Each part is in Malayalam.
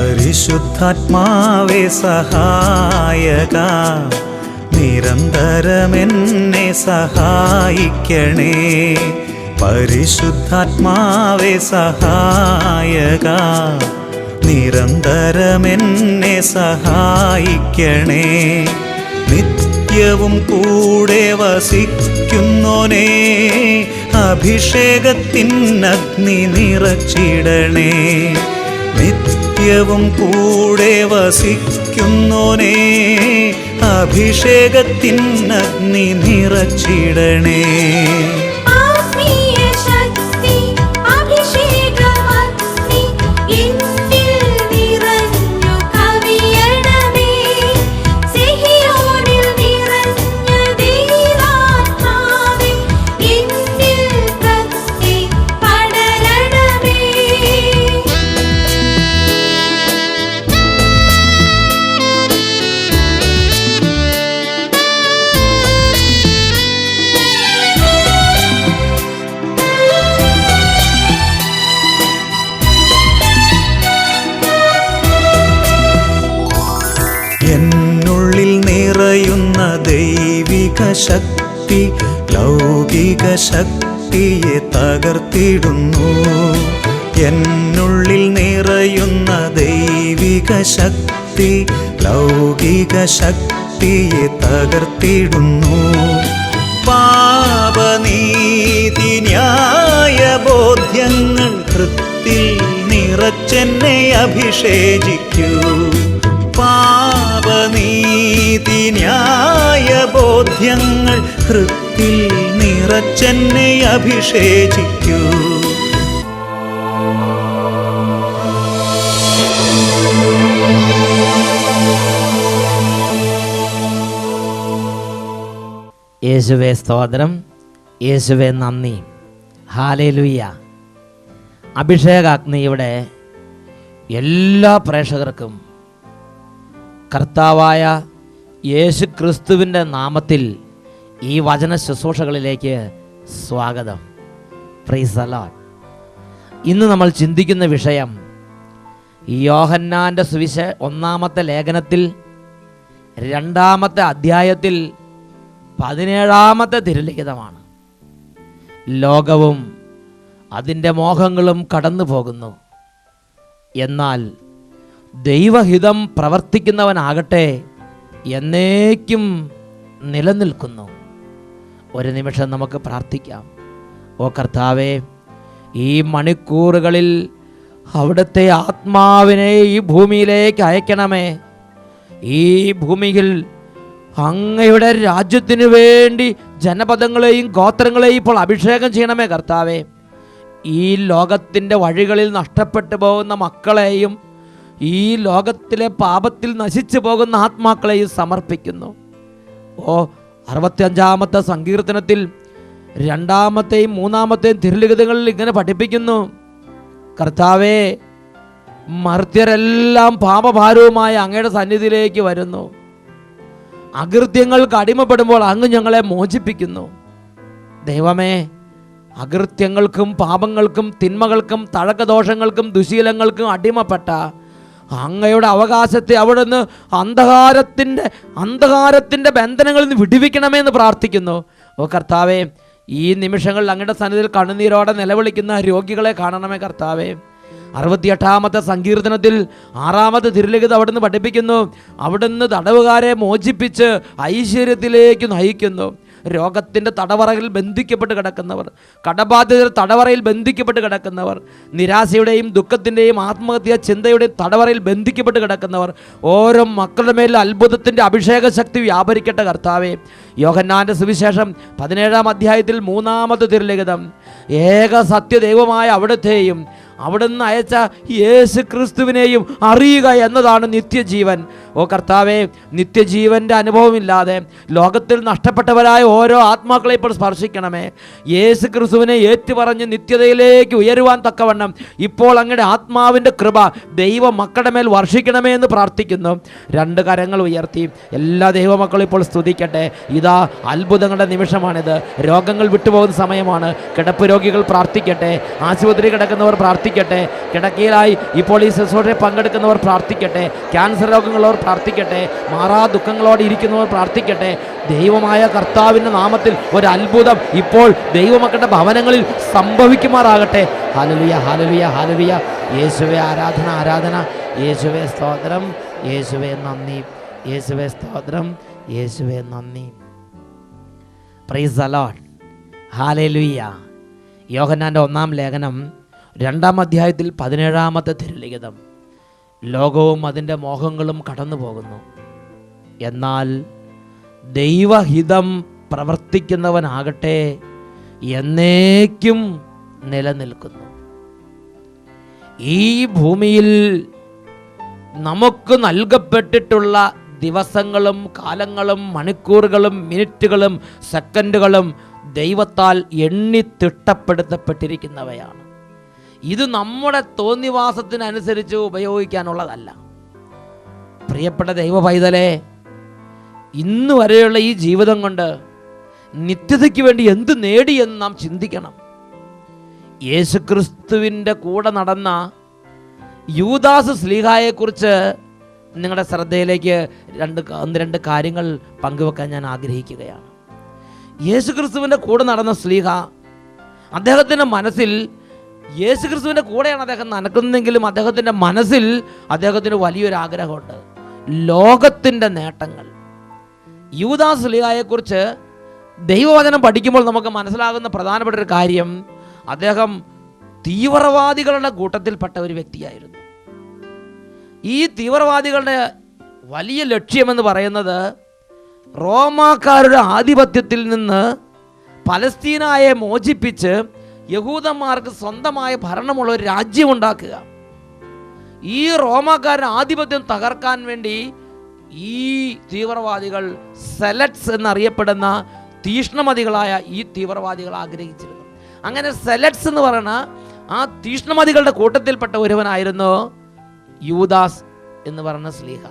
പരിശുദ്ധാത്മാവേ സഹായക, നിരന്തരമെന്നെ സഹായിക്കണേ. പരിശുദ്ധാത്മാവേ സഹായക, നിരന്തരമെന്നെ സഹായിക്കണേ. നിത്യവും കൂടെ വസിക്കുന്നോനേ, അഭിഷേകത്തിനഗ്നി നിറച്ചിടണേ. നിത്യവും കൂടെ വസിക്കുന്നോനേ, അഭിഷേകത്തിനഗ്നി നിറച്ചിടണേ. എന്നുള്ളിൽ നിറയുന്ന ദൈവിക ശക്തി ലൗകിക ശക്തിയെ തകർത്തിടുന്നു. എന്നുള്ളിൽ നിറയുന്ന ദൈവിക ശക്തി ലൗകിക ശക്തിയെ തകർത്തിടുന്നു. പാപനീതി ന്യായ ബോധ്യങ്ങൾ ഹൃത്തിൽ നിറച്ചെന്നെ അഭിഷേചിക്കൂ. പാപനീതി ന്യായ ബോധ്യങ്ങൾ ഹൃത്തിൽ നിറച്ചെന്നെ അഭിഷേചിക്കൂ. യേശുവേ സ്തോത്രം, യേശുവേ നന്ദി, ഹല്ലേലൂയ. അഭിഷേകാഗ്നിയുടെ എല്ലാ പ്രേക്ഷകർക്കും കർത്താവായ യേശു ക്രിസ്തുവിൻ്റെ നാമത്തിൽ ഈ വചന ശുശ്രൂഷകളിലേക്ക് സ്വാഗതം. Praise the Lord. ഇന്ന് നമ്മൾ ചിന്തിക്കുന്ന വിഷയം യോഹന്നാൻ്റെ സുവിശേഷം 1-ാമത്തെ ലേഖനത്തിൽ 2-ാമത്തെ അധ്യായത്തിൽ 17-ാമത്തെ തിരുലിഖിതമാണ്. ലോകവും അതിൻ്റെ മോഹങ്ങളും കടന്നു പോകുന്നു, എന്നാൽ ദൈവഹിതം പ്രവർത്തിക്കുന്നവനാകട്ടെ എന്നേക്കും നിലനിൽക്കുന്നു. ഒരു നിമിഷം നമുക്ക് പ്രാർത്ഥിക്കാം. ഓ കർത്താവേ, ഈ മണിക്കൂറുകളിൽ അവിടുത്തെ ആത്മാവിനെ ഈ ഭൂമിയിലേക്ക് അയക്കണമേ. ഈ ഭൂമിയിൽ അങ്ങയുടെ രാജ്യത്തിനു വേണ്ടി ജനപദങ്ങളെയും ഗോത്രങ്ങളെയും ഇപ്പോൾ അഭിഷേകം ചെയ്യണമേ കർത്താവേ. ഈ ലോകത്തിൻ്റെ വഴികളിൽ നഷ്ടപ്പെട്ടു പോകുന്ന മക്കളെയും ഈ ലോകത്തിലെ പാപത്തിൽ നശിച്ചു പോകുന്ന ആത്മാക്കളെയും സമർപ്പിക്കുന്നു. ഓ 65-ാമത്തെ സങ്കീർത്തനത്തിൽ 2-ാമത്തെയും 3-ാമത്തെയും തിരുലിഖിതങ്ങളിൽ ഇങ്ങനെ പഠിപ്പിക്കുന്നു, കർത്താവേ, മർത്യരെല്ലാം പാപഭാരവുമായി അങ്ങയുടെ സന്നിധിയിലേക്ക് വരുന്നു. അകൃത്യങ്ങൾക്ക് അടിമപ്പെടുമ്പോൾ അങ്ങ് ഞങ്ങളെ മോചിപ്പിക്കുന്നു. ദൈവമേ, അകൃത്യങ്ങൾക്കും പാപങ്ങൾക്കും തിന്മകൾക്കും തഴക്കദോഷങ്ങൾക്കും ദുശീലങ്ങൾക്കും അടിമപ്പെട്ട അങ്ങയുടെ അവകാശത്തെ അവിടുന്ന് അന്ധകാരത്തിൻ്റെ ബന്ധനങ്ങളിൽ നിന്ന് വിടുവിക്കണമെന്ന് പ്രാർത്ഥിക്കുന്നു. ഓ കർത്താവേ, ഈ നിമിഷങ്ങളിൽ അങ്ങയുടെ സന്നിധിയിൽ കണ്ണുനീരോടെ നിലവിളിക്കുന്ന രോഗികളെ കാണണമേ കർത്താവേ. 68-ാമത്തെ സങ്കീർത്തനത്തിൽ 6-ാമത്തെ തിരുലിഖിതം അവിടുന്ന് പഠിപ്പിക്കുന്നു, അവിടുന്ന് തടവുകാരെ മോചിപ്പിച്ച് ഐശ്വര്യത്തിലേക്ക് നയിക്കുന്നു. രോഗത്തിൻ്റെ തടവറയിൽ ബന്ധിക്കപ്പെട്ട് കിടക്കുന്നവർ, കടബാധിതർ തടവറയിൽ ബന്ധിക്കപ്പെട്ട് കിടക്കുന്നവർ, നിരാശയുടെയും ദുഃഖത്തിൻ്റെയും ആത്മഹത്യാ ചിന്തയുടെയും തടവറയിൽ ബന്ധിക്കപ്പെട്ട് കിടക്കുന്നവർ, ഓരോ മക്കളുടെ മേൽ അത്ഭുതത്തിൻ്റെ അഭിഷേക ശക്തി വ്യാപരിക്കട്ടെ കർത്താവേ. യോഹന്നാൻ്റെ സുവിശേഷം 17-ാം അധ്യായത്തിൽ 3-ാമത്തെ തിരുലിഖിതം, ഏക സത്യദൈവമായ അവിടുത്തെയും അവിടുന്ന് അയച്ച യേശു ക്രിസ്തുവിനെയും അറിയുക എന്നതാണ് നിത്യജീവൻ. ഓ ഓ കർത്താവെ, നിത്യജീവൻ്റെ അനുഭവമില്ലാതെ ലോകത്തിൽ നഷ്ടപ്പെട്ടവരായ ഓരോ ആത്മാക്കളെ ഇപ്പോൾ സ്പർശിക്കണമേ. യേശു ക്രിസ്തുവിനെ ഏറ്റുപറഞ്ഞ് നിത്യതയിലേക്ക് ഉയരുവാൻ തക്കവണ്ണം ഇപ്പോൾ അങ്ങയുടെ ആത്മാവിൻ്റെ കൃപ ദൈവ മക്കളുടെ മേൽ വർഷിക്കണമേ എന്ന് പ്രാർത്ഥിക്കുന്നു. രണ്ട് കരങ്ങൾ ഉയർത്തി എല്ലാ ദൈവമക്കളും ഇപ്പോൾ സ്തുതിക്കട്ടെ. ഇതാ അത്ഭുതങ്ങളുടെ നിമിഷമാണിത്. രോഗങ്ങൾ വിട്ടുപോകുന്ന സമയമാണ്. കിടപ്പ് രോഗികൾ പ്രാർത്ഥിക്കട്ടെ, ആശുപത്രി കിടക്കുന്നവർ പ്രാർത്ഥിക്കട്ടെ, കിടക്കയിലായി ഇപ്പോൾ ഈ ശുശ്രൂഷയിൽ പങ്കെടുക്കുന്നവർ പ്രാർത്ഥിക്കട്ടെ, ക്യാൻസർ രോഗങ്ങളുള്ളവർ പ്രാർത്ഥിക്കട്ടെ, മാറാ ദുഃഖങ്ങളോടെ ഇരിക്കുന്നവർ പ്രാർത്ഥിക്കട്ടെ. ദൈവമായ കർത്താവിൻ്റെ നാമത്തിൽ ഒരു അത്ഭുതം ഇപ്പോൾ ദൈവമക്കളുടെ ഭവനങ്ങളിൽ സംഭവിക്കുമാറാകട്ടെ. Hallelujah, hallelujah, hallelujah. യേശുവേ ആരാധന, ആരാധന. യേശുവേ സ്തോത്രം, യേശുവേ നന്ദി, യേശുവേ സ്തോത്രം, യേശുവേ നന്ദി. Praise the Lord. ഹല്ലേലൂയ. യോഹന്നാൻ്റെ 1-ാം ലേഖനം 2-ാം അധ്യായത്തിൽ 17-ാമത്തെ തിരുലിഖിതം. ലോകവും അതിൻ്റെ മോഹങ്ങളും കടന്നു പോകുന്നു, എന്നാൽ ദൈവഹിതം പ്രവർത്തിക്കുന്നവനാകട്ടെ എന്നേക്കും നിലനിൽക്കുന്നു. ഈ ഭൂമിയിൽ നമുക്ക് നൽകപ്പെട്ടിട്ടുള്ള ദിവസങ്ങളും കാലങ്ങളും മണിക്കൂറുകളും മിനിറ്റുകളും സെക്കൻഡുകളും ദൈവത്താൽ എണ്ണി തിട്ടപ്പെടുത്തപ്പെട്ടിരിക്കുന്നവയാണ്. ഇത് നമ്മുടെ തോന്നിവാസത്തിനനുസരിച്ച് ഉപയോഗിക്കാനുള്ളതല്ല. പ്രിയപ്പെട്ട ദൈവ പൈതലേ, ഇന്ന് വരെയുള്ള ഈ ജീവിതം കൊണ്ട് നിത്യതയ്ക്ക് വേണ്ടി എന്ത് നേടിയെന്ന് നാം ചിന്തിക്കണം. യേശുക്രിസ്തുവിൻ്റെ കൂടെ നടന്ന യൂദാസ് സ്ലീഹായെക്കുറിച്ച് നിങ്ങളുടെ ശ്രദ്ധയിലേക്ക് രണ്ട് കാര്യങ്ങൾ പങ്കുവെക്കാൻ ഞാൻ ആഗ്രഹിക്കുകയാണ്. യേശുക്രിസ്തുവിൻ്റെ കൂടെ നടന്ന സ്ലീഹ, അദ്ദേഹത്തിൻ്റെ മനസ്സിൽ യേശുക്രിസ്തുവിൻ്റെ കൂടെയാണ് അദ്ദേഹം നടക്കുന്നതെങ്കിലും അദ്ദേഹത്തിൻ്റെ മനസ്സിൽ അദ്ദേഹത്തിന് വലിയൊരു ആഗ്രഹമുണ്ട്, ലോകത്തിൻ്റെ നേട്ടങ്ങൾ. യൂദാസ് സ്ലീഹായെക്കുറിച്ച് ദൈവവചനം പഠിക്കുമ്പോൾ നമുക്ക് മനസ്സിലാകുന്ന പ്രധാനപ്പെട്ട ഒരു കാര്യം, അദ്ദേഹം തീവ്രവാദികളുടെ കൂട്ടത്തിൽപ്പെട്ട ഒരു വ്യക്തിയായിരുന്നു. ഈ തീവ്രവാദികളുടെ വലിയ ലക്ഷ്യമെന്ന് പറയുന്നത് റോമാക്കാരുടെ ആധിപത്യത്തിൽ നിന്ന് പലസ്തീനായെ മോചിപ്പിച്ച് യഹൂദന്മാർക്ക് സ്വന്തമായ ഭരണമുള്ള ഒരു രാജ്യമുണ്ടാക്കുക. ഈ റോമാക്കാരുടെ ആധിപത്യം തകർക്കാൻ വേണ്ടി ഈ തീവ്രവാദികൾ സെലറ്റ്സ് എന്നറിയപ്പെടുന്ന തീഷ്ണമതികളായ ഈ തീവ്രവാദികൾ ആഗ്രഹിച്ചിരുന്നു. അങ്ങനെ സെലറ്റ്സ് എന്ന് പറയുന്ന ആ തീഷ്ണമതികളുടെ കൂട്ടത്തിൽപ്പെട്ട ഒരുവനായിരുന്നു യൂദാസ് എന്ന് പറയുന്ന സ്ലീഹ.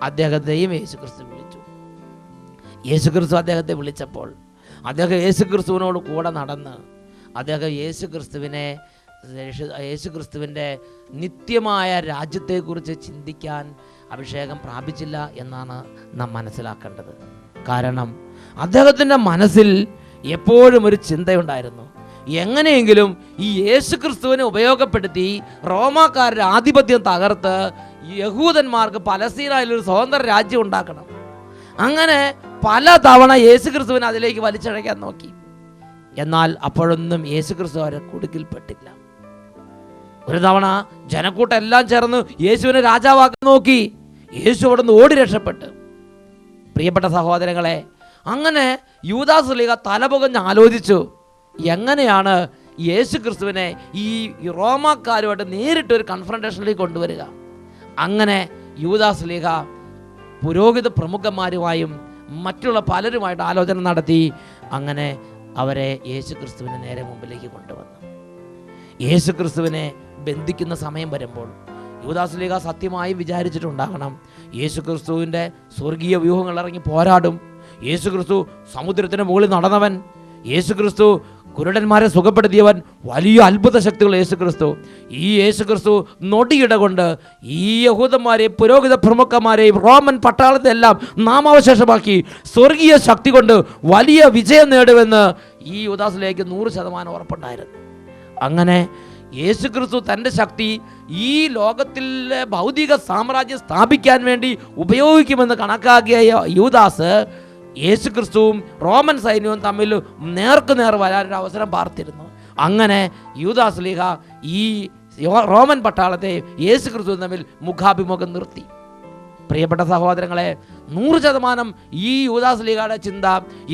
അദ്ദേഹത്തെയും യേശുക്രിസ്തു വിളിച്ചു. യേശുക്രിസ്തു അദ്ദേഹത്തെ വിളിച്ചപ്പോൾ അദ്ദേഹം യേശുക്രിസ്തുവിനോട് കൂടെ നടന്ന് അദ്ദേഹം യേശുക്രിസ്തുവിൻ്റെ നിത്യമായ രാജ്യത്തെക്കുറിച്ച് ചിന്തിക്കാൻ അഭിഷേകം പ്രാപിച്ചില്ല എന്നാണ് നാം മനസ്സിലാക്കേണ്ടത്. കാരണം അദ്ദേഹത്തിൻ്റെ മനസ്സിൽ എപ്പോഴും ഒരു ചിന്തയുണ്ടായിരുന്നു, എങ്ങനെയെങ്കിലും ഈ യേശുക്രിസ്തുവിനെ ഉപയോഗപ്പെടുത്തി റോമാക്കാരുടെ ആധിപത്യം തകർത്ത് യഹൂദന്മാർക്ക് പലസ്തീനയിലൊരു സ്വതന്ത്ര രാജ്യം ഉണ്ടാക്കണം. അങ്ങനെ പല തവണ യേശുക്രിസ്തുവിനെ അതിലേക്ക് വലിച്ചഴയ്ക്കാൻ നോക്കി. എന്നാൽ അപ്പോഴൊന്നും യേശുക്രിസ്തു അവരെ കുടുക്കിൽപ്പെട്ടില്ല. ഒരു തവണ ജനക്കൂട്ടം എല്ലാം ചേർന്ന് യേശുവിനെ രാജാവാക്കാൻ നോക്കി. യേശു അവിടെ നിന്ന് ഓടി രക്ഷപ്പെട്ട്. പ്രിയപ്പെട്ട സഹോദരങ്ങളെ, അങ്ങനെ യൂദാസ് സ്ലീഹ തലപുകഞ്ഞ് ആലോചിച്ചു, എങ്ങനെയാണ് യേശുക്രിസ്തുവിനെ ഈ റോമാക്കാരുമായിട്ട് നേരിട്ടൊരു കൺഫ്രണ്ടേഷനിലേക്ക് കൊണ്ടുവരിക. അങ്ങനെ യൂദാസ് സ്ലീഹ പുരോഹിത പ്രമുഖന്മാരുമായും മറ്റുള്ള പലരുമായിട്ട് ആലോചന നടത്തി. അങ്ങനെ അവരെ യേശുക്രിസ്തുവിനെ നേരെ മുമ്പിലേക്ക് കൊണ്ടുവന്നു. യേശുക്രിസ്തുവിനെ ബന്ധിക്കുന്ന സമയം വരുമ്പോൾ യൂദാസ് സ്ലീഹ സത്യമായി വിചാരിച്ചിട്ടുണ്ടാകണം, യേശുക്രിസ്തുവിൻ്റെ സ്വർഗീയ വ്യൂഹങ്ങൾ ഇറങ്ങി പോരാടും. യേശുക്രിസ്തു സമുദ്രത്തിന് മുകളിൽ നടന്നവൻ, യേശുക്രിസ്തു കുരുടന്മാരെ സുഖപ്പെടുത്തിയവൻ, വലിയ അത്ഭുത ശക്തികൾ യേശുക്രിസ്തു. ഈ യേശുക്രിസ്തു നൊടിയിട കൊണ്ട് ഈ യഹൂദന്മാരെയും പുരോഹിത പ്രമുഖന്മാരെയും റോമൻ പട്ടാളത്തെ എല്ലാം നാമാവശേഷമാക്കി സ്വർഗീയ ശക്തി കൊണ്ട് വലിയ വിജയം നേടുമെന്ന് ഈ യൂദാസിലേക്ക് 100% ഉറപ്പുണ്ടായിരുന്നു. അങ്ങനെ യേശുക്രിസ്തു തൻ്റെ ശക്തി ഈ ലോകത്തിലെ ഭൗതിക സാമ്രാജ്യം സ്ഥാപിക്കാൻ വേണ്ടി ഉപയോഗിക്കുമെന്ന് കണക്കാക്കിയ യൂദാസ് യേശുക്രിസ്തുവും റോമൻ സൈന്യവും തമ്മിൽ നേർക്കുനേർ വരാനൊരു അവസരം പാർത്തിരുന്നു. അങ്ങനെ യൂദാസ് സ്ലീഹ ഈ റോമൻ പട്ടാളത്തെ യേശുക്രിസ്തുവും തമ്മിൽ മുഖാഭിമുഖം നിർത്തി. പ്രിയപ്പെട്ട സഹോദരങ്ങളെ, 100% ഈ യൂദാസ് സ്ലീഹയുടെ ചിന്ത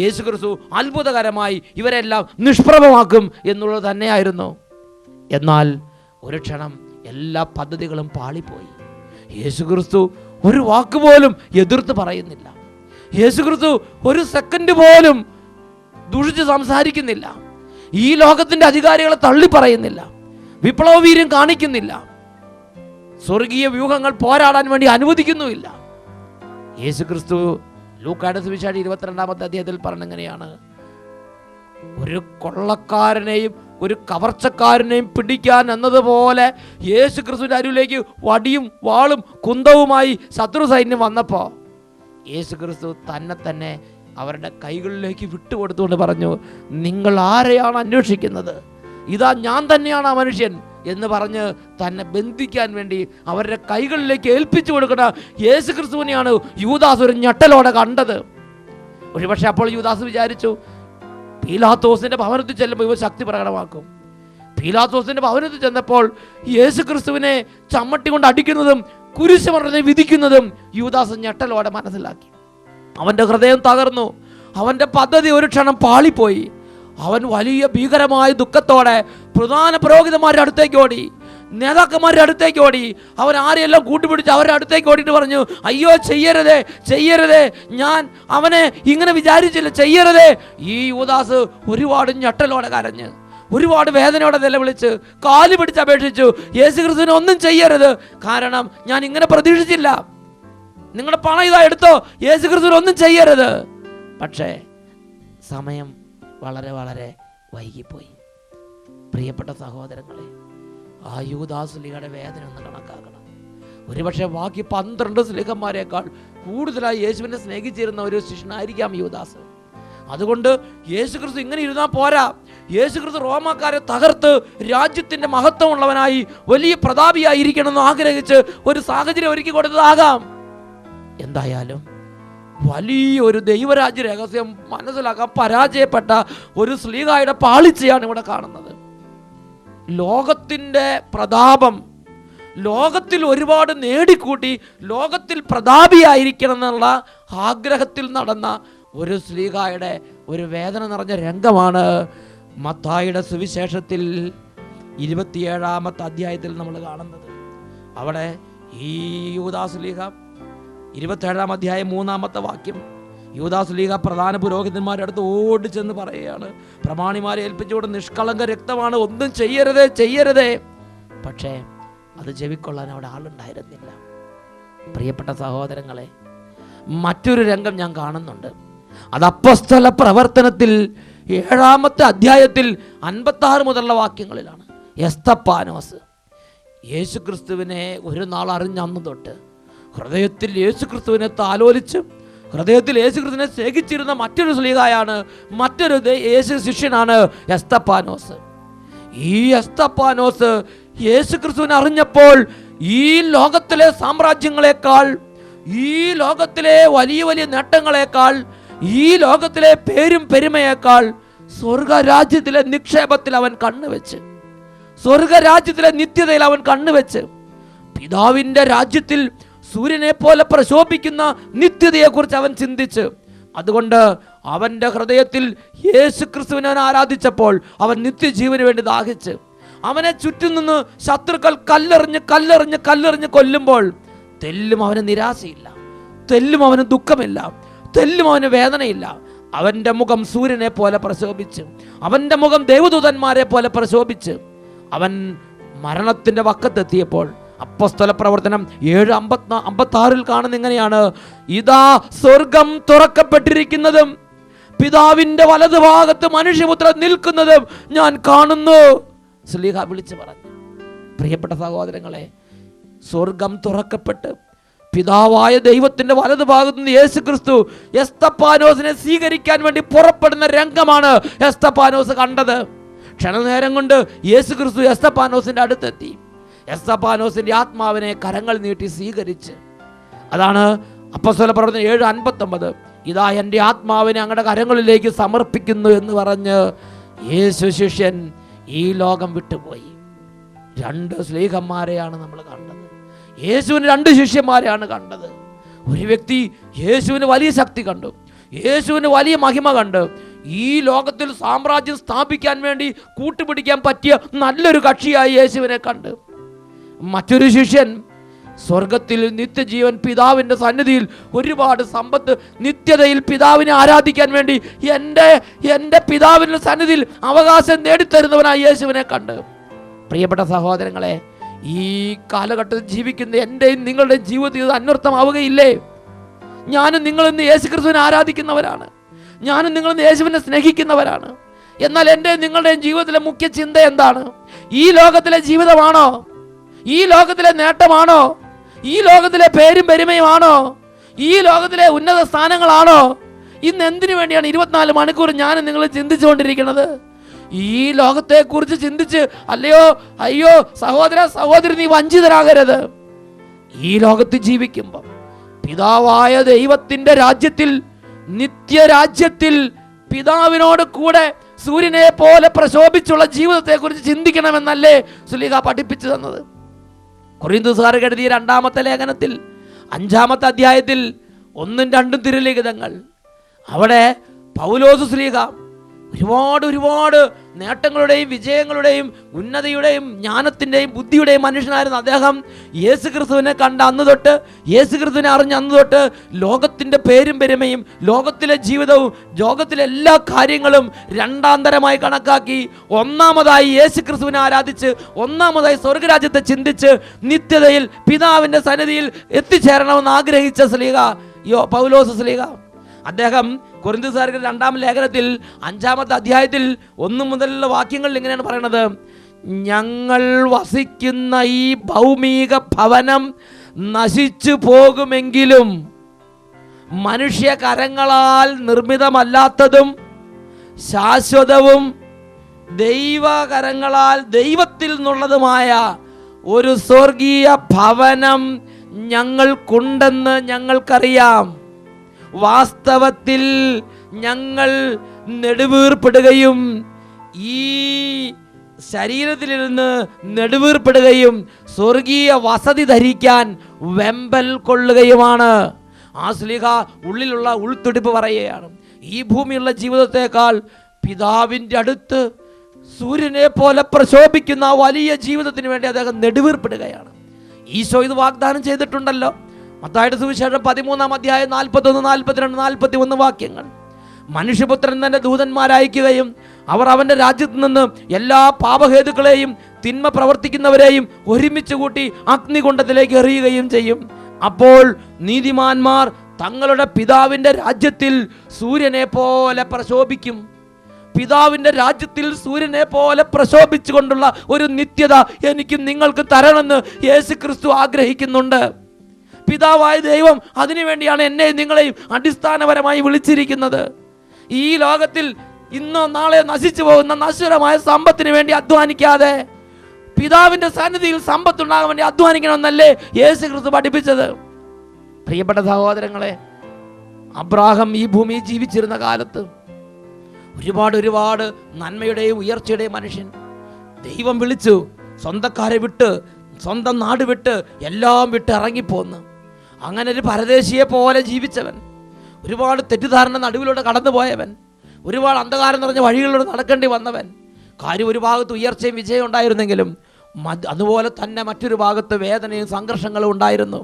യേശുക്രിസ്തു അത്ഭുതകരമായി ഇവരെല്ലാം നിഷ്പ്രഭമാക്കും എന്നുള്ളത് തന്നെയായിരുന്നു. എന്നാൽ ഒരു ക്ഷണം എല്ലാ പദ്ധതികളും പാളിപ്പോയി. യേശുക്രിസ്തു ഒരു വാക്ക് പോലും എതിർത്ത് പറയുന്നില്ല. യേശുക്രിസ്തു ഒരു സെക്കൻഡ് പോലും ദൂഷിച്ച് സംസാരിക്കുന്നില്ല. ഈ ലോകത്തിന്റെ അധികാരികളെ തള്ളി പറയുന്നില്ല, വിപ്ലവ വീര്യം കാണിക്കുന്നില്ല, സ്വർഗീയ വ്യൂഹങ്ങൾ പോരാടാൻ വേണ്ടി അനുവദിക്കുന്നുമില്ല. യേശുക്രിസ്തു ലൂക്കായുടെ സുവിശേഷം 22-ാമത്തെ അധ്യായത്തിൽ പറഞ്ഞെങ്ങനെയാണ്, ഒരു കൊള്ളക്കാരനെയും ഒരു കവർച്ചക്കാരനെയും പിടിക്കാൻ എന്നതുപോലെ യേശുക്രിസ്തുവിന്റെ അരുവിലേക്ക് വടിയും വാളും കുന്തവുമായി ശത്രു സൈന്യം വന്നപ്പോൾ യേശുക്രിസ്തു തന്നെ അവരുടെ കൈകളിലേക്ക് വിട്ടുകൊടുത്തുകൊണ്ട് പറഞ്ഞു, നിങ്ങൾ ആരെയാണ് അന്വേഷിക്കുന്നത്? ഇതാ ഞാൻ തന്നെയാണ് ആ മനുഷ്യൻ എന്ന് പറഞ്ഞ് തന്നെ ബന്ധിക്കാൻ വേണ്ടി അവരുടെ കൈകളിലേക്ക് ഏൽപ്പിച്ചു കൊടുക്കുന്ന യേശുക്രിസ്തുവിനെയാണ് യൂദാസ് ഒരു ഞെട്ടലോടെ കണ്ടത്. ഒരുപക്ഷെ അപ്പോൾ യൂദാസ് വിചാരിച്ചു, പീലാത്തോസിന്റെ ഭവനത്തിൽ ചെല്ലുമ്പോൾ ഇവ ശക്തി പ്രകടമാക്കും. പീലാത്തോസിന്റെ ഭവനത്തിൽ ചെന്നപ്പോൾ യേശുക്രിസ്തുവിനെ ചമ്മട്ടി കൊണ്ട് അടിക്കുന്നതും കുരിശ് മരണത്തെ വിധിക്കുന്നതും യൂദാസ് ഞെട്ടലോടെ മനസ്സിലാക്കി. അവന്റെ ഹൃദയം തകർന്നു. അവന്റെ പദ്ധതി ഒരു ക്ഷണം പാളിപ്പോയി. അവൻ വലിയ ഭീകരമായ ദുഃഖത്തോടെ പ്രധാന പുരോഹിതന്മാരുടെ അടുത്തേക്ക് ഓടി, നേതാക്കന്മാരുടെ അടുത്തേക്ക് ഓടി. അവൻ ആരെയെല്ലാം കൂട്ടുപിടിച്ച് അവരുടെ അടുത്തേക്ക് ഓടിയിട്ട് പറഞ്ഞു, അയ്യോ ചെയ്യരുതേ, ചെയ്യരുതേ, ഞാൻ അവനെ ഇങ്ങനെ വിചാരിച്ചില്ല, ചെയ്യരുതേ. ഈ യൂദാസ് ഒരുപാട് ഞെട്ടലോടെ കരഞ്ഞ്, ഒരുപാട് വേദനയോടെ നിലവിളിച്ച് കാല് പിടിച്ച് അപേക്ഷിച്ചു, യേശുക്രിസ്തുവിനെ ഒന്നും ചെയ്യരുത്, കാരണം ഞാൻ ഇങ്ങനെ പ്രതീക്ഷിച്ചില്ല, നിങ്ങളുടെ പണം ഇതാ എടുത്തോ, യേശുക്രിസ്തുവിനെ ഒന്നും ചെയ്യരുത്. പക്ഷേ സമയം വളരെ വളരെ വൈകിപ്പോയി. പ്രിയപ്പെട്ട സഹോദരങ്ങളെ, ആ യൂദാസ് സ്ലീഹയുടെ വേദന ഒന്ന് കണക്കാക്കണം. ഒരുപക്ഷെ ബാക്കി 12 സ്ലീഹന്മാരെക്കാൾ കൂടുതലായി യേശുവിനെ സ്നേഹിച്ചിരുന്ന ഒരു ശിഷ്യനായിരിക്കാം യൂദാസ്. അതുകൊണ്ട് യേശുക്രിസ്തു ഇങ്ങനെ ഇരുന്നാൽ പോരാ. യേശുക്രിസ്തു റോമാക്കാരെ തകർത്ത് രാജ്യത്തിന്റെ മഹത്വമുള്ളവനായി വലിയ പ്രതാപിയായിരിക്കണമെന്ന് ആഗ്രഹിച്ച് ഒരു സാഹചര്യം ഒരുക്കി കൊടുത്തതാകാം. എന്തായാലും വലിയൊരു ദൈവരാജ്യ രഹസ്യം മനസ്സിലാക്കാൻ പരാജയപ്പെട്ട ഒരു സ്ലീഹായുടെ പാളിച്ചയാണ് ഇവിടെ കാണുന്നത്. ലോകത്തിൻ്റെ പ്രതാപം, ലോകത്തിൽ ഒരുപാട് നേടിക്കൂട്ടി ലോകത്തിൽ പ്രതാപിയായിരിക്കണം എന്നുള്ള ആഗ്രഹത്തിൽ നടന്ന ഒരു സ്ലീഹായുടെ ഒരു വേദന നിറഞ്ഞ രംഗമാണ് മത്തായിയുടെ സുവിശേഷത്തിൽ 27-ാമത്തെ അധ്യായത്തിൽ നമ്മൾ കാണുന്നത്. അവിടെ ഈ യൂദാസ് സ്ലീഹ 27-ാം അധ്യായം 3-ാമത്തെ വാക്യം, യൂദാസ് സ്ലീഹ പ്രധാന പുരോഹിതന്മാരുടെ അടുത്ത് ഓടിച്ചെന്ന് പറയുകയാണ്, പ്രമാണിമാരെ ഏൽപ്പിച്ചുകൊണ്ട് നിഷ്കളങ്ക രക്തമാണ്, ഒന്നും ചെയ്യരുതേ, ചെയ്യരുതേ. പക്ഷേ അത് ചെവിക്കൊള്ളാൻ അവിടെ ആളുണ്ടായിരുന്നില്ല. പ്രിയപ്പെട്ട സഹോദരങ്ങളെ, മറ്റൊരു രംഗം ഞാൻ കാണുന്നുണ്ട്. അത് അപ്പോസ്തല പ്രവർത്തനത്തിൽ 7-ാമത്തെ അധ്യായത്തിൽ 56 മുതലുള്ള വാക്യങ്ങളിലാണ്. എസ്തപ്പാനോസ് യേശുക്രിസ്തുവിനെ ഒരു നാൾ അറിഞ്ഞ അന്ന് തൊട്ട് ഹൃദയത്തിൽ യേശുക്രിസ്തുവിനെ താലോലിച്ച് ഹൃദയത്തിൽ യേശുക്രിസ്തുവിനെ സ്നേഹിച്ചിരുന്ന മറ്റൊരു സ്ലീഹായാണ്, മറ്റൊരു യേശു ശിഷ്യനാണ് എസ്തപ്പാനോസ്. ഈ എസ്തപ്പാനോസ് യേശുക്രിസ്തുവിനെ അറിഞ്ഞപ്പോൾ ഈ ലോകത്തിലെ സാമ്രാജ്യങ്ങളെക്കാൾ, ഈ ലോകത്തിലെ വലിയ വലിയ നേട്ടങ്ങളെക്കാൾ, ഈ ലോകത്തിലെ പേരും പെരുമയേക്കാൾ സ്വർഗരാജ്യത്തിലെ നിക്ഷേപത്തിൽ അവൻ കണ്ണുവെച്ച്, സ്വർഗരാജ്യത്തിലെ നിത്യതയിൽ അവൻ കണ്ണുവെച്ച്, പിതാവിൻ്റെ രാജ്യത്തിൽ സൂര്യനെ പോലെ പ്രശോഭിക്കുന്ന നിത്യതയെക്കുറിച്ച് അവൻ ചിന്തിച്ച്, അതുകൊണ്ട് അവൻ്റെ ഹൃദയത്തിൽ യേശുക്രിസ്തുവിനെ ആരാധിച്ചപ്പോൾ അവൻ നിത്യജീവന് വേണ്ടി ദാഹിച്ച്, അവനെ ചുറ്റും നിന്ന് ശത്രുക്കൾ കല്ലെറിഞ്ഞ് കല്ലെറിഞ്ഞ് കല്ലെറിഞ്ഞ് കൊല്ലുമ്പോൾ തെല്ലും അവന് നിരാശയില്ല, തെല്ലും അവന് ദുഃഖമില്ല, തെല്ലും അവന് വേദനയില്ല. അവൻ്റെ മുഖം സൂര്യനെ പോലെ പ്രശോഭിച്ച്, അവൻ്റെ മുഖം ദേവദൂതന്മാരെ പോലെ പ്രശോഭിച്ച്, അവൻ മരണത്തിൻ്റെ വക്കത്തെത്തിയപ്പോൾ അപ്പോസ്തല പ്രവർത്തനം 7:56 കാണുന്ന ഇങ്ങനെയാണ്, ഇതാ സ്വർഗം തുറക്കപ്പെട്ടിരിക്കുന്നതും പിതാവിൻ്റെ വലതുഭാഗത്ത് മനുഷ്യപുത്രൻ നിൽക്കുന്നതും ഞാൻ കാണുന്നു. സ്ലീഹ വിളിച്ചു പറഞ്ഞു. പ്രിയപ്പെട്ട സഹോദരങ്ങളെ, സ്വർഗം തുറക്കപ്പെട്ട് പിതാവായ ദൈവത്തിന്റെ വലതുഭാഗത്ത് നിന്ന് യേശുക്രിസ്തു എസ്തപ്പാനോസിനെ സ്വീകരിക്കാൻ വേണ്ടി പുറപ്പെടുന്ന രംഗമാണ് എസ്തപ്പാനോസ് കണ്ടത്. ക്ഷണനേരം കൊണ്ട് യേശുക്രിസ്തു എസ്തപ്പാനോസിന്റെ അടുത്തെത്തി. എസ്തപ്പാനോസിന്റെ ആത്മാവിനെ കരങ്ങൾ നീട്ടി സ്വീകരിച്ച്, അതാണ് അപ്പോസ്തല പ്രവർത്തനം 7:59, ഇതാ എൻ്റെ ആത്മാവിനെ അങ്ങയുടെ കരങ്ങളിലേക്ക് സമർപ്പിക്കുന്നു എന്ന് പറഞ്ഞ് യേശു ശിഷ്യൻ ഈ ലോകം വിട്ടുപോയി. 2 സ്ലീഹന്മാരെയാണ് നമ്മൾ കണ്ടത്. യേശുവിന് 2 ശിഷ്യന്മാരെയാണ് കണ്ടത്. ഒരു വ്യക്തി യേശുവിന് വലിയ ശക്തി കണ്ടു, യേശുവിന് വലിയ മഹിമ കണ്ട്, ഈ ലോകത്തിൽ സാമ്രാജ്യം സ്ഥാപിക്കാൻ വേണ്ടി കൂട്ടുപിടിക്കാൻ പറ്റിയ നല്ലൊരു കക്ഷിയായി യേശുവിനെ കണ്ട്. മറ്റൊരു ശിഷ്യൻ സ്വർഗത്തിൽ നിത്യജീവൻ, പിതാവിൻ്റെ സന്നിധിയിൽ ഒരുപാട് സമ്പത്ത്, നിത്യതയിൽ പിതാവിനെ ആരാധിക്കാൻ വേണ്ടി എൻ്റെ പിതാവിൻ്റെ സന്നിധിയിൽ അവകാശം നേടിത്തരുന്നവനായ യേശുവിനെ കണ്ട്. പ്രിയപ്പെട്ട സഹോദരങ്ങളെ, ഈ കാലഘട്ടത്തിൽ ജീവിക്കുന്ന എൻ്റെയും നിങ്ങളുടെയും ജീവിതത്തിൽ ഇത് അന്വർത്ഥമാവുകയില്ലേ? ഞാനും നിങ്ങളിന്ന് യേശു ക്രിസ്തുവിനെ ആരാധിക്കുന്നവരാണ്, ഞാനും നിങ്ങളിന്ന് യേശുവിനെ സ്നേഹിക്കുന്നവരാണ്. എന്നാൽ എൻ്റെയും നിങ്ങളുടെയും ജീവിതത്തിലെ മുഖ്യ ചിന്ത എന്താണ്? ഈ ലോകത്തിലെ ജീവിതമാണോ? ഈ ലോകത്തിലെ നേട്ടമാണോ? ഈ ലോകത്തിലെ പേരും പെരുമയുമാണോ? ഈ ലോകത്തിലെ ഉന്നത സ്ഥാനങ്ങളാണോ? ഇന്ന് എന്തിനു വേണ്ടിയാണ് 24 മണിക്കൂർ ഞാനും നിങ്ങൾ ചിന്തിച്ചുകൊണ്ടിരിക്കുന്നത്? ഈ ലോകത്തെക്കുറിച്ച് ചിന്തിച്ച് അയ്യോ സഹോദര സഹോദരി, നീ വഞ്ചിതരാകരുത്. ഈ ലോകത്ത് ജീവിക്കുമ്പോൾ പിതാവായ ദൈവത്തിന്റെ രാജ്യത്തിൽ, നിത്യരാജ്യത്തിൽ പിതാവിനോട് കൂടെ സൂര്യനെ പോലെ പ്രശോഭിച്ചുള്ള ജീവിതത്തെക്കുറിച്ച് ചിന്തിക്കണമെന്നല്ലേ ശ്ലീഹ പഠിപ്പിച്ചു തന്നത്? കൊരിന്ത്യക്കാർക്ക് എഴുതിയ 2-ാമത്തെ ലേഖനത്തിൽ 5-ാമത്തെ അധ്യായത്തിൽ 1-2 തിരുലിഖിതങ്ങൾ, അവിടെ പൗലോസ് ശ്ലീഹ ഒരുപാട് നേട്ടങ്ങളുടെയും വിജയങ്ങളുടെയും ഉന്നതിയുടെയും ജ്ഞാനത്തിൻ്റെയും ബുദ്ധിയുടെയും മനുഷ്യനായിരുന്നു അദ്ദേഹം. യേശു ക്രിസ്തുവിനെ കണ്ട അന്ന് തൊട്ട്, യേശു ക്രിസ്തുവിനെ അറിഞ്ഞ അന്ന് തൊട്ട് ലോകത്തിൻ്റെ പേരും പെരുമയും, ലോകത്തിലെ ജീവിതവും, ലോകത്തിലെ എല്ലാ കാര്യങ്ങളും രണ്ടാന്തരമായി കണക്കാക്കി ഒന്നാമതായി യേശു ക്രിസ്തുവിനെ ആരാധിച്ച്, ഒന്നാമതായി സ്വർഗരാജ്യത്തെ ചിന്തിച്ച്, നിത്യതയിൽ പിതാവിൻ്റെ സന്നിധിയിൽ എത്തിച്ചേരണമെന്ന് ആഗ്രഹിച്ച ശ്ലീഹ പൗലോസ് ശ്ലീഹ. അദ്ദേഹം കൊരിന്ത്യക്കാർക്ക് 2-ാം ലേഖനത്തിൽ 5-ാമത്തെ അധ്യായത്തിൽ 1 മുതലുള്ള വാക്യങ്ങളിൽ ഇങ്ങനെയാണ് പറയുന്നത്: ഞങ്ങൾ വസിക്കുന്ന ഈ ഭൗമിക ഭവനം നശിച്ചു പോകുമെങ്കിലും മനുഷ്യ കരങ്ങളാൽ നിർമ്മിതമല്ലാത്തതും ശാശ്വതവും ദൈവകരങ്ങളാൽ ദൈവത്തിൽ നിന്നുള്ളതുമായ ഒരു സ്വർഗീയ ഭവനം ഞങ്ങൾക്കുണ്ടെന്ന് ഞങ്ങൾക്കറിയാം. വാസ്തവത്തിൽ ഞങ്ങൾ നെടുവീർപ്പെടുകയും ഈ ശരീരത്തിലിരുന്ന് നെടുവീർപ്പെടുകയും സ്വർഗീയ വസതി ധരിക്കാൻ വെമ്പൽ കൊള്ളുകയുമാണ്. ആ ശ്ലീഹ ഉള്ളിലുള്ള ഉൾത്തുടിപ്പ് പറയുകയാണ്. ഈ ഭൂമിയുള്ള ജീവിതത്തെക്കാൾ പിതാവിൻ്റെ അടുത്ത് സൂര്യനെ പോലെ പ്രശോഭിക്കുന്ന വലിയ ജീവിതത്തിന് വേണ്ടി അദ്ദേഹം നെടുവീർപ്പെടുകയാണ്. ഈശോ ഇത് വാഗ്ദാനം ചെയ്തിട്ടുണ്ടല്ലോ. മത്തായിയുടെ സുവിശേഷം 13-ാം അധ്യായം 41, 42, 41 വാക്യങ്ങൾ. മനുഷ്യപുത്രൻ തന്റെ ദൂതന്മാരയക്കുകയും അവർ അവന്റെ രാജ്യത്ത് നിന്ന് എല്ലാ പാപഹേതുക്കളെയും തിന്മ പ്രവർത്തിക്കുന്നവരെയും ഒരുമിച്ച് കൂട്ടി അഗ്നികുണ്ഡത്തിലേക്ക് എറിയുകയും ചെയ്യും. അപ്പോൾ നീതിമാന്മാർ തങ്ങളുടെ പിതാവിന്റെ രാജ്യത്തിൽ സൂര്യനെ പോലെ പ്രശോഭിക്കും. പിതാവിന്റെ രാജ്യത്തിൽ സൂര്യനെ പോലെ പ്രശോഭിച്ചുകൊണ്ടുള്ള ഒരു നിത്യത എനിക്കും നിങ്ങൾക്ക് തരണമെന്ന് യേശു ക്രിസ്തു ആഗ്രഹിക്കുന്നുണ്ട്. പിതാവായ ദൈവം അതിനുവേണ്ടിയാണ് എന്നെയും നിങ്ങളെയും അടിസ്ഥാനപരമായി വിളിച്ചിരിക്കുന്നത്. ഈ ലോകത്തിൽ ഇന്നോ നാളെ നശിച്ചു പോകുന്ന നശ്വരമായ സമ്പത്തിന് വേണ്ടി അധ്വാനിക്കാതെ പിതാവിന്റെ സന്നിധിയിൽ സമ്പത്തുണ്ടാകാൻ വേണ്ടി അധ്വാനിക്കണമെന്നല്ലേ യേശു ക്രിസ്തു പഠിപ്പിച്ചത്? പ്രിയപ്പെട്ട സഹോദരങ്ങളെ, അബ്രാഹാം ഈ ഭൂമിയിൽ ജീവിച്ചിരുന്ന കാലത്ത് ഒരുപാട് നന്മയുടെയും ഉയർച്ചയുടെയും മനുഷ്യൻ. ദൈവം വിളിച്ചു, സ്വന്തക്കാരെ വിട്ട്, സ്വന്തം നാട് വിട്ട്, എല്ലാം വിട്ട് ഇറങ്ങിപ്പോന്ന് അങ്ങനെ ഒരു പരദേശിയെ പോലെ ജീവിച്ചവൻ, ഒരുപാട് തെറ്റിദ്ധാരണ നടുവിലൂടെ കടന്നുപോയവൻ, ഒരുപാട് അന്ധകാരം നിറഞ്ഞ വഴികളിലൂടെ നടക്കേണ്ടി വന്നവൻ. കാര്യം ഒരു ഭാഗത്ത് ഉയർച്ചയും വിജയം ഉണ്ടായിരുന്നെങ്കിലും അതുപോലെ തന്നെ മറ്റൊരു ഭാഗത്ത് വേദനയും സംഘർഷങ്ങളും ഉണ്ടായിരുന്നു.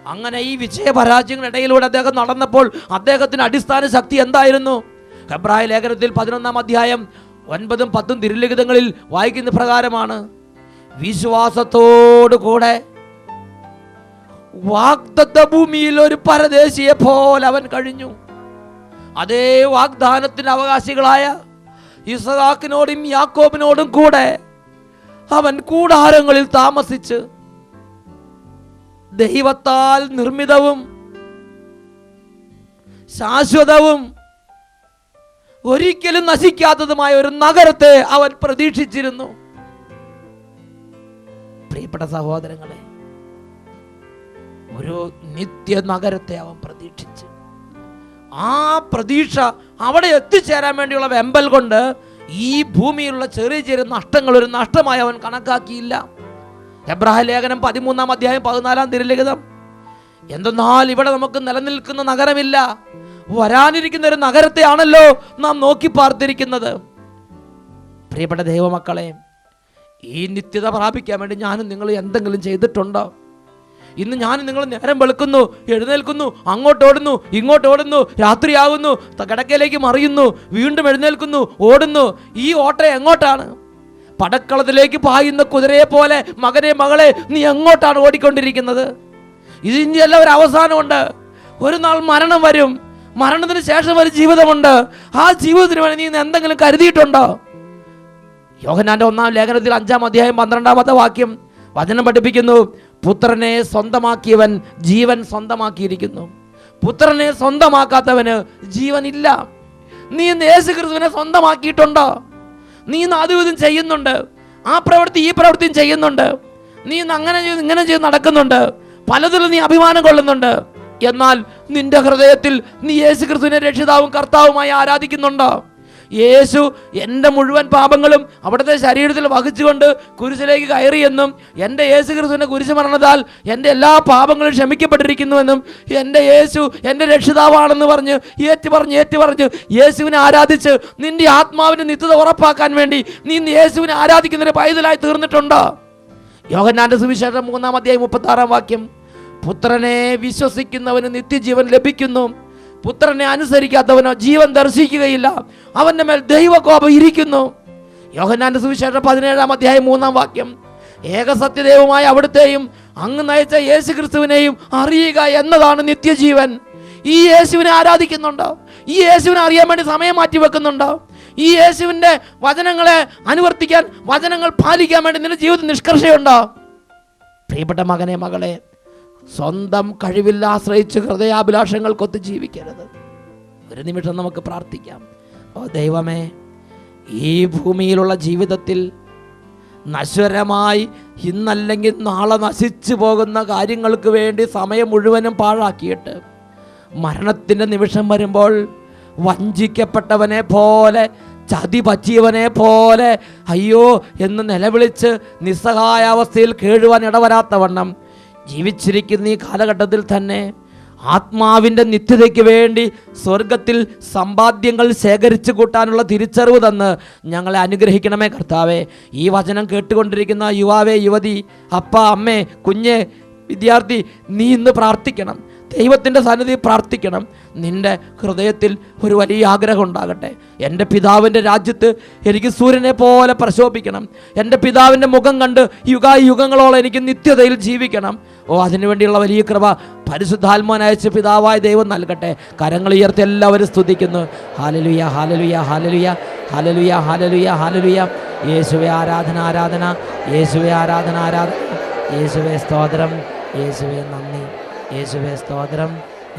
അങ്ങനെ ഈ വിജയപരാജയങ്ങളുടെ ഇടയിലൂടെ അദ്ദേഹം നടന്നപ്പോൾ അദ്ദേഹത്തിന് അടിസ്ഥാന ശക്തി എന്തായിരുന്നു? ഹെബ്രായ ലേഖനത്തിൽ 11-ാം അധ്യായം 9, 10 തിരുലിഖിതങ്ങളിൽ വായിക്കുന്ന പ്രകാരമാണ്: വിശ്വാസത്തോടു കൂടെ വാഗ്ദത്ത ഭൂമിയിൽ ഒരു പരദേശിയെ പോലെ അവൻ കഴിഞ്ഞു. അതേ വാഗ്ദാനത്തിന് അവകാശികളായ ഇസ്ഹാക്കിനോടും യാക്കോബിനോടും കൂടെ അവൻ കൂടാരങ്ങളിൽ താമസിച്ച് ദൈവത്താൽ നിർമ്മിതവും ശാശ്വതവും ഒരിക്കലും നശിക്കാത്തതുമായ ഒരു നഗരത്തെ അവൻ പ്രതീക്ഷിച്ചിരുന്നു. പ്രിയപ്പെട്ട സഹോദരങ്ങളെ, ഒരു നിത്യ നഗരത്തെ അവൻ പ്രതീക്ഷിച്ച്, ആ പ്രതീക്ഷ അവിടെ എത്തിച്ചേരാൻ വേണ്ടിയുള്ള വെമ്പൽ കൊണ്ട് ഈ ഭൂമിയിലുള്ള ചെറിയ ചെറിയ നഷ്ടങ്ങൾ ഒരു നഷ്ടമായി അവൻ കണക്കാക്കിയില്ല. എബ്രായ ലേഖനം 13-ാം അധ്യായം 14-ാം തിരുലിഖിതം: എന്തെന്നാൽ ഇവിടെ നമുക്ക് നിലനിൽക്കുന്ന നഗരമില്ല, വരാനിരിക്കുന്ന ഒരു നഗരത്തെയാണല്ലോ നാം നോക്കി പാർത്തിരിക്കുന്നത്. പ്രിയപ്പെട്ട ദൈവമക്കളെ, ഈ നിത്യത പ്രാപിക്കാൻ വേണ്ടി ഞാനും നിങ്ങൾ എന്തെങ്കിലും ചെയ്തിട്ടുണ്ടോ? ഇന്ന് ഞാൻ നിങ്ങൾ നേരം വെളുക്കുന്നു, എഴുന്നേൽക്കുന്നു, അങ്ങോട്ടോടുന്നു, ഇങ്ങോട്ടോടുന്നു, രാത്രിയാകുന്നു, കിടക്കയിലേക്ക് മറിയുന്നു, വീണ്ടും എഴുന്നേൽക്കുന്നു, ഓടുന്നു. ഈ ഓട്ടം എങ്ങോട്ടാണ്? പടക്കളത്തിലേക്ക് പായുന്ന കുതിരയെ പോലെ മകനെ, മകളെ, നീ എങ്ങോട്ടാണ് ഓടിക്കൊണ്ടിരിക്കുന്നത്? ഇതിൻ്റെ എല്ലാം ഒരു അവസാനമുണ്ട്. ഒരു നാൾ മരണം വരും. മരണത്തിന് ശേഷം ഒരു ജീവിതമുണ്ട്. ആ ജീവിതത്തിന് വേണ്ടി നീ എന്തെങ്കിലും കരുതിയിട്ടുണ്ടോ? യോഹന്നാന്റെ 1-ാം ലേഖനത്തിൽ 5-ാം അധ്യായം 12-ാമത്തെ വാക്യം വചനം പഠിപ്പിക്കുന്നു, പുത്രനെ സ്വന്തമാക്കിയവൻ ജീവൻ സ്വന്തമാക്കിയിരിക്കുന്നു. പുത്രനെ സ്വന്തമാക്കാത്തവന് ജീവനില്ല. നീ ഇന്ന് യേശുക്രിസ്തുവിനെ സ്വന്തമാക്കിയിട്ടുണ്ടോ? നീ ഇന്ന് അതും ഇതും ചെയ്യുന്നുണ്ട്, ആ പ്രവൃത്തി ഈ പ്രവൃത്തിയും ചെയ്യുന്നുണ്ട്, നീ ഇന്ന് അങ്ങനെ ചെയ്ത് ഇങ്ങനെ ചെയ്ത് നടക്കുന്നുണ്ട്, പലതിലും നീ അഭിമാനം കൊള്ളുന്നുണ്ട്. എന്നാൽ നിന്റെ ഹൃദയത്തിൽ നീ യേശുക്രിസ്തുവിനെ രക്ഷിതാവും കർത്താവുമായി ആരാധിക്കുന്നുണ്ടോ? യേശു എൻ്റെ മുഴുവൻ പാപങ്ങളും അവിടുത്തെ ശരീരത്തിൽ വഹിച്ചുകൊണ്ട് കുരിശിലേക്ക് കയറിയെന്നും എൻ്റെ യേശുക്രിസ്തുവിൻ്റെ കുരിശ് മരണത്താൽ എൻ്റെ എല്ലാ പാപങ്ങളും ക്ഷമിക്കപ്പെട്ടിരിക്കുന്നുവെന്നും എൻ്റെ യേശു എൻ്റെ രക്ഷിതാവാണെന്ന് പറഞ്ഞ് ഏറ്റുപറഞ്ഞ് യേശുവിനെ ആരാധിച്ച് നിന്റെ ആത്മാവിൻ്റെ നിത്യത ഉറപ്പാക്കാൻ വേണ്ടി നീ യേശുവിനെ ആരാധിക്കുന്നൊരു പൈതലായി തീർന്നിട്ടുണ്ടോ? യോഹന്നാന്റെ സുവിശേഷം 3-ാം അധ്യായം 36-ാം വാക്യം, പുത്രനെ വിശ്വസിക്കുന്നവന് നിത്യജീവൻ ലഭിക്കുന്നു, പുത്രനെ അനുസരിക്കാത്തവനോ ജീവൻ ദർശിക്കുകയില്ല, അവന്റെ മേൽ ദൈവകോപം ഇരിക്കുന്നു. യോഹന്നാന്റെ സുവിശേഷം 17-ാം അധ്യായം 3-ാം വാക്യം, ഏകസത്യദൈവമായ അവിടുത്തെയും അങ്ങ് നയിച്ച യേശുക്രിസ്തുവിനെയും അറിയുക എന്നതാണ് നിത്യജീവൻ. ഈ യേശുവിനെ ആരാധിക്കുന്നുണ്ടോ? ഈ യേശുവിനെ അറിയാൻ വേണ്ടി സമയം മാറ്റി വെക്കുന്നുണ്ടോ? ഈ യേശുവിൻ്റെ വചനങ്ങളെ അനുവർത്തിക്കാൻ, വചനങ്ങൾ പാലിക്കാൻ വേണ്ടി നിന്റെ ജീവിതത്തിൽ നിഷ്കർഷയുണ്ടോ? പ്രിയപ്പെട്ട മകനെ, മകളെ, സ്വന്തം കഴിവിൽ ആശ്രയിച്ച് ഹൃദയാഭിലാഷങ്ങൾക്കൊത്ത് ജീവിക്കരുത്. ഒരു നിമിഷം നമുക്ക് പ്രാർത്ഥിക്കാം. ഓ ദൈവമേ, ഈ ഭൂമിയിലുള്ള ജീവിതത്തിൽ നശ്വരമായി ഇന്നല്ലെങ്കിൽ നാളെ നശിച്ചു പോകുന്ന കാര്യങ്ങൾക്ക് വേണ്ടി സമയം മുഴുവനും പാഴാക്കിയിട്ട് മരണത്തിൻ്റെ നിമിഷം വരുമ്പോൾ വഞ്ചിക്കപ്പെട്ടവനെ പോലെ, ചതി പറ്റിയവനെ പോലെ അയ്യോ എന്ന് നിലവിളിച്ച് നിസ്സഹായാവസ്ഥയിൽ കേഴുവാൻ ഇടവരാത്തവണ്ണം ജീവിച്ചിരിക്കുന്ന ഈ കാലഘട്ടത്തിൽ തന്നെ ആത്മാവിൻ്റെ നിത്യതയ്ക്ക് വേണ്ടി സ്വർഗത്തിൽ സമ്പാദ്യങ്ങൾ ശേഖരിച്ചു കൂട്ടാനുള്ള തിരിച്ചറിവ് തന്ന് ഞങ്ങളെ അനുഗ്രഹിക്കണമേ കർത്താവേ. ഈ വചനം കേട്ടുകൊണ്ടിരിക്കുന്ന യുവാവേ, യുവതി, അപ്പ, അമ്മേ, കുഞ്ഞ്, വിദ്യാർത്ഥി, നീ ഇന്ന് പ്രാർത്ഥിക്കണം. ദൈവത്തിൻ്റെ സന്നിധി പ്രാർത്ഥിക്കണം. നിൻ്റെ ഹൃദയത്തിൽ ഒരു വലിയ ആഗ്രഹം ഉണ്ടാകട്ടെ. എൻ്റെ പിതാവിൻ്റെ രാജ്യത്ത് എനിക്ക് സൂര്യനെ പോലെ പ്രശോഭിക്കണം. എൻ്റെ പിതാവിൻ്റെ മുഖം കണ്ട് യുഗങ്ങളോളം എനിക്ക് നിത്യതയിൽ ജീവിക്കണം. അതിനുവേണ്ടിയുള്ള വലിയ കൃപ പരിശുദ്ധാത്മാവനയച്ച് പിതാവായ ദൈവം നൽകട്ടെ. കരങ്ങൾ ഉയർത്തി എല്ലാവരും സ്തുതിക്കുന്നു. Hallelujah, hallelujah, hallelujah, hallelujah, hallelujah, hallelujah. യേശുവേ ആരാധന, ആരാധന. യേശുവേ ആരാധന, ആരാധന. യേശുവേ സ്തോത്രം. യേശുവേ നന്ദി. യേശുവേ സ്തോത്രം.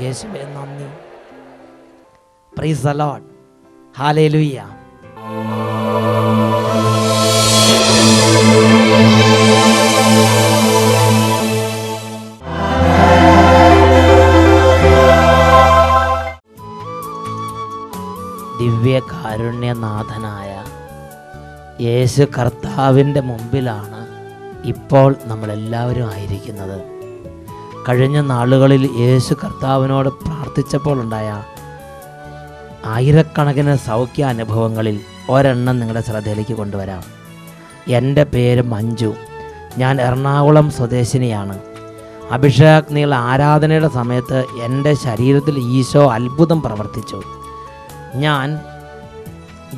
യേശുവേ നന്ദി. Praise the Lord. ഹല്ലേലൂയ. ദിവ്യകാരുണ്യനാഥനായ യേശു കർത്താവിൻ്റെ മുമ്പിലാണ് ഇപ്പോൾ നമ്മളെല്ലാവരും ആയിരിക്കുന്നത്. കഴിഞ്ഞ നാളുകളിൽ യേശു കർത്താവിനോട് പ്രാർത്ഥിച്ചപ്പോൾ ഉണ്ടായ ആയിരക്കണക്കിന് സൗഖ്യ അനുഭവങ്ങളിൽ ഒരെണ്ണം നിങ്ങളുടെ ശ്രദ്ധയിലേക്ക് കൊണ്ടുവരാം. എൻ്റെ പേര് മഞ്ജു. ഞാൻ എറണാകുളം സ്വദേശിനിയാണ്. അഭിഷേകാഗ്നിയിൽ ആരാധനയുടെ സമയത്ത് എൻ്റെ ശരീരത്തിൽ ഈശോ അത്ഭുതം പ്രവർത്തിച്ചു. ഞാൻ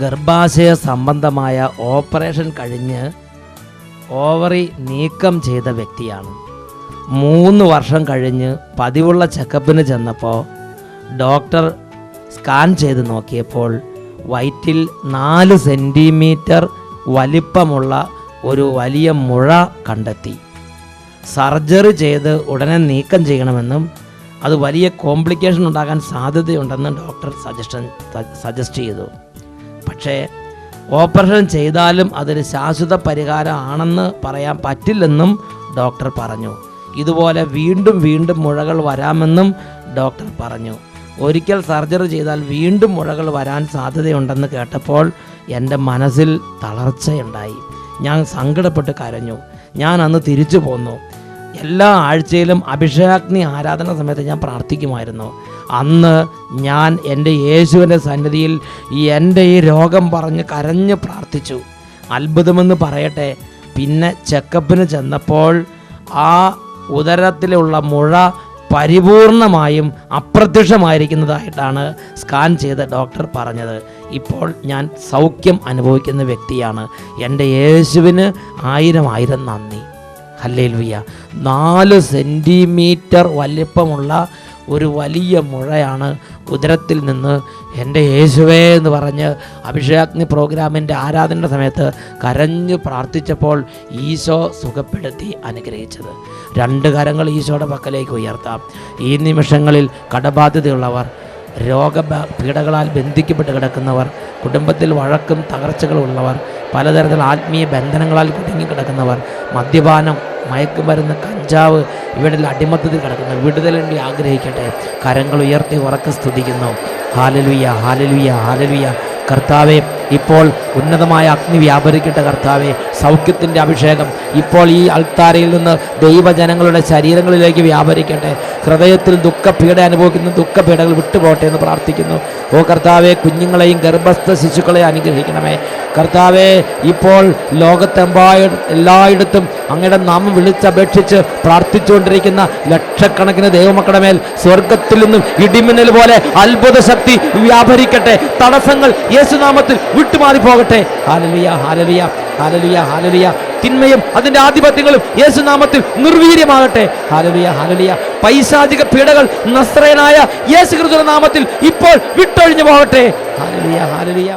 ഗർഭാശയ സംബന്ധമായ ഓപ്പറേഷൻ കഴിഞ്ഞ് ഓവറി നീക്കം ചെയ്ത വ്യക്തിയാണ്. 3 വർഷം കഴിഞ്ഞ് പതിവുള്ള ചെക്കപ്പിന് ചെന്നപ്പോൾ ഡോക്ടർ സ്കാൻ ചെയ്ത് നോക്കിയപ്പോൾ വയറ്റിൽ 4 സെൻറ്റിമീറ്റർ വലിപ്പമുള്ള ഒരു വലിയ മുഴ കണ്ടെത്തി. സർജറി ചെയ്ത് ഉടനെ നീക്കം ചെയ്യണമെന്നും അത് വലിയ കോംപ്ലിക്കേഷൻ ഉണ്ടാകാൻ സാധ്യതയുണ്ടെന്നും ഡോക്ടർ സജസ്റ്റ് ചെയ്തു. പക്ഷേ ഓപ്പറേഷൻ ചെയ്താലും അതൊരു ശാശ്വത പരിഹാരമാണെന്ന് പറയാൻ പറ്റില്ലെന്നും ഡോക്ടർ പറഞ്ഞു. ഇതുപോലെ വീണ്ടും വീണ്ടും മുഴകൾ വരാമെന്നും ഡോക്ടർ പറഞ്ഞു. ഒരിക്കൽ സർജറി ചെയ്താൽ വീണ്ടും മുഴകൾ വരാൻ സാധ്യതയുണ്ടെന്ന് കേട്ടപ്പോൾ എൻ്റെ മനസ്സിൽ തളർച്ചയുണ്ടായി. ഞാൻ സങ്കടപ്പെട്ട് കരഞ്ഞു. ഞാൻ അന്ന് തിരിച്ചു പോന്നു. എല്ലാ ആഴ്ചയിലും അഭിഷേകാഗ്നി ആരാധന സമയത്ത് ഞാൻ പ്രാർത്ഥിക്കുമായിരുന്നു. അന്ന് ഞാൻ എൻ്റെ യേശുവിൻ്റെ സന്നിധിയിൽ എൻ്റെ ഈ രോഗം പറഞ്ഞ് കരഞ്ഞ് പ്രാർത്ഥിച്ചു. അത്ഭുതമെന്ന് പറയട്ടെ, പിന്നെ ചെക്കപ്പിന് ചെന്നപ്പോൾ ആ ഉദരത്തിലുള്ള മുഴ പരിപൂർണമായും അപ്രത്യക്ഷമായിരിക്കുന്നതായിട്ടാണ് സ്കാൻ ചെയ്ത ഡോക്ടർ പറഞ്ഞത്. ഇപ്പോൾ ഞാൻ സൗഖ്യം അനുഭവിക്കുന്ന വ്യക്തിയാണ്. എൻ്റെ യേശുവിന് 1000 നന്ദി. ഹല്ലേലൂയ. 4 സെൻറ്റിമീറ്റർ വലിപ്പമുള്ള ഒരു വലിയ മുഴയാണ് ഉദരത്തിൽ നിന്ന് എൻ്റെ യേശുവേ എന്ന് പറഞ്ഞ് അഭിഷേകാഗ്നി പ്രോഗ്രാമിൻ്റെ ആരാധനയുടെ സമയത്ത് കരഞ്ഞ് പ്രാർത്ഥിച്ചപ്പോൾ ഈശോ സുഖപ്പെടുത്തി അനുഗ്രഹിച്ചത്. 2 കരങ്ങൾ ഈശോയുടെ പക്കലേക്ക് ഉയർത്താം. ഈ നിമിഷങ്ങളിൽ കടബാധ്യതയുള്ളവർ, രോഗപീഠകളാൽ ബന്ധിക്കപ്പെട്ട് കിടക്കുന്നവർ, കുടുംബത്തിൽ വഴക്കും തകർച്ചകളും ഉള്ളവർ, പലതരത്തിലുള്ള ആത്മീയ ബന്ധനങ്ങളാൽ കുടുങ്ങിക്കിടക്കുന്നവർ, മദ്യപാനം, മയക്കുമരുന്ന്, കഞ്ചാവ്, ഇവിടെ അടിമത്തത്തിൽ കിടക്കുന്ന വിടുതലിന് ആഗ്രഹിക്കട്ടെ. കരങ്ങൾ ഉയർത്തി ഉറക്കെ സ്തുതിക്കുന്നു. Hallelujah, hallelujah, hallelujah. കർത്താവെ, ഇപ്പോൾ ഉന്നതമായ അഗ്നി വ്യാപരിക്കട്ടെ. കർത്താവെ, സൗഖ്യത്തിൻ്റെ അഭിഷേകം ഇപ്പോൾ ഈ അൾത്താരയിൽ നിന്ന് ദൈവജനങ്ങളുടെ ശരീരങ്ങളിലേക്ക് വ്യാപരിക്കട്ടെ. ഹൃദയത്തിൽ ദുഃഖപീഡ അനുഭവിക്കുന്ന ദുഃഖപീഡകൾ വിട്ടുപോട്ടെ എന്ന് പ്രാർത്ഥിക്കുന്നു. ഓ കർത്താവെ, കുഞ്ഞുങ്ങളെയും ഗർഭസ്ഥ ശിശുക്കളെയും അനുഗ്രഹിക്കണമേ. കർത്താവെ, ഇപ്പോൾ എല്ലായിടത്തും അങ്ങയുടെ നാമം വിളിച്ചപേക്ഷിച്ച് പ്രാർത്ഥിച്ചുകൊണ്ടിരിക്കുന്ന ലക്ഷക്കണക്കിന് ദൈവമക്കളുടെ മേൽ സ്വർഗത്തിൽ നിന്നും ഇടിമിന്നൽ പോലെ അത്ഭുത ശക്തി വ്യാപരിക്കട്ടെ. തടസ്സങ്ങൾ യേശുനാമത്തിൽ വിട്ടുമാറി പോകട്ടെ. Hallelujah, hallelujah, hallelujah, hallelujah. തിന്മയും അതിൻ്റെ ആധിപത്യങ്ങളും യേശുനാമത്തിൽ നിർവീര്യമാകട്ടെ. Hallelujah, hallelujah. പൈശാചിക പീഡകൾ നസ്രയനായ യേശുക്രിസ്തുവിന്റെ നാമത്തിൽ ഇപ്പോൾ വിട്ടൊഴിഞ്ഞു പോകട്ടെ. Hallelujah, hallelujah.